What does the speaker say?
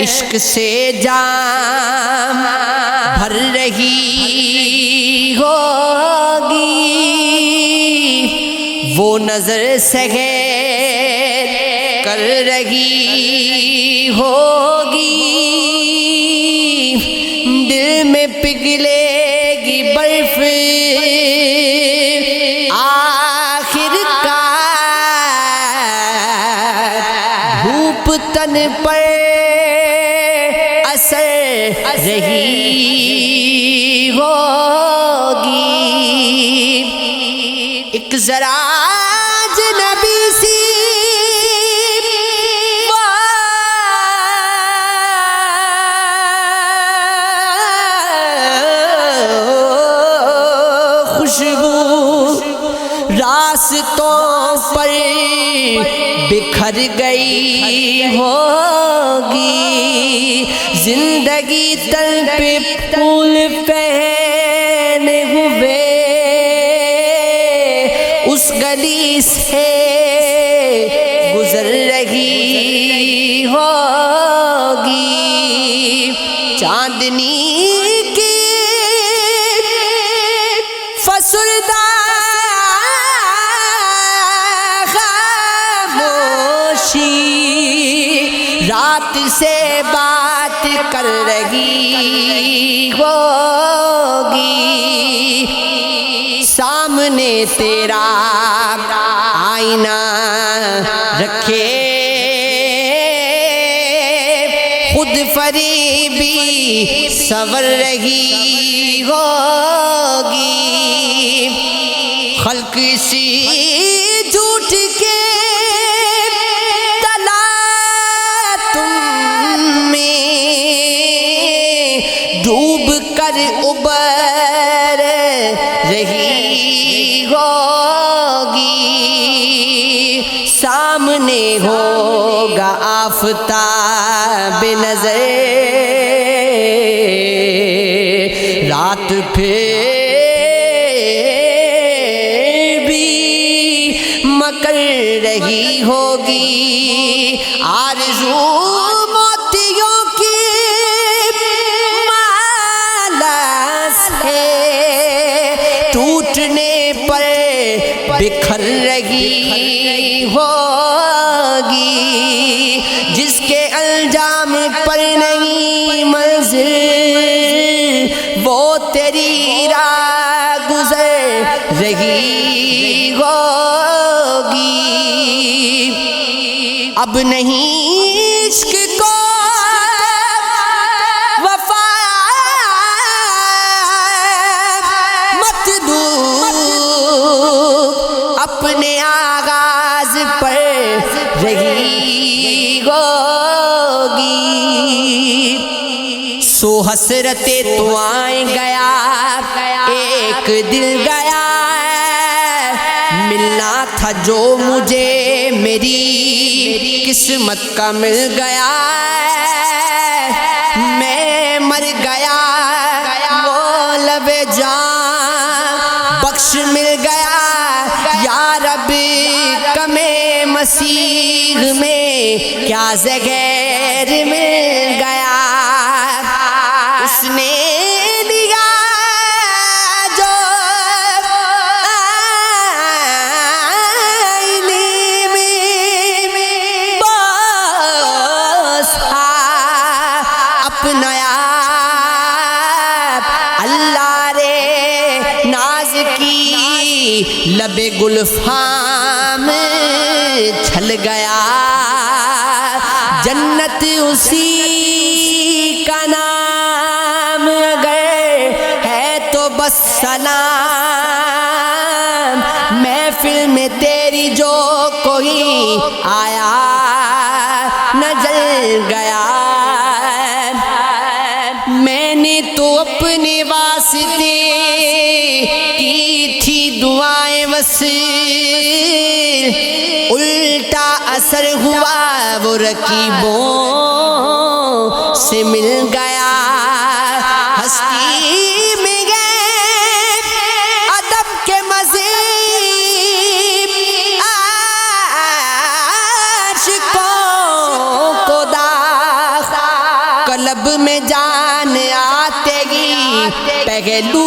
عشق سے جام بھر رہی ہوگی، وہ نظر سحر کر رہی ہوگی، دل میں پگھلے گی برف آخر کار، دھوپ تن پر اثر رہی ہوگی، ایک ذرا اجنبی سی خوشبو راستوں پر بکھر گئی ہوگی، زندگی تل پہ پھول پہنے ہوئے اس گلی سے گزر رہی ہوگی، چاندنی کی فسردہ خاموشی رات سے بات کر رہی ہوگی، سامنے تیرا آئینہ رکھے خود فریبی سنور رہی ہوگی، خلق سی جھوٹ کے ڈوب کر ابر رہی ہوگی، سامنے ہوگا آفتاب نظر، رات پھر بھی مکر رہی ہوگی، آرزو موتیوں کی ٹوٹنے پر بکھر رہی ہوگی، جس کے انجام پر نہیں منزل وہ تیری راہ گزر رہی ہوگی، اب نہیں عشق کو اپنے آغاز پر رہی ہوگی، سو حسرت تو آئیں گیا ایک دل گیا، ملنا تھا جو مجھے میری قسمت کا مل گیا، میں مر گیا وہ لب جان بخش مل گیا، یا رب کمے مسیح میں کیا زہر مل گیا، اس نے دیا جو آئینے میں بسا اپنا اللہ رے ناز کی لب گلفام چھل گیا، جنت اسی کا نام اگر ہے تو بس سلام، محفل میں تیری جو کوئی آیا نہ جل گیا، میں نے تو اپنے واسطے کی تھی دعائیں وصل، الٹا اثر ہوا وہ رقیبوں سے مل گیا، ہستی میں گئے ادب کے مزے لب میں جان آتے گی پہلو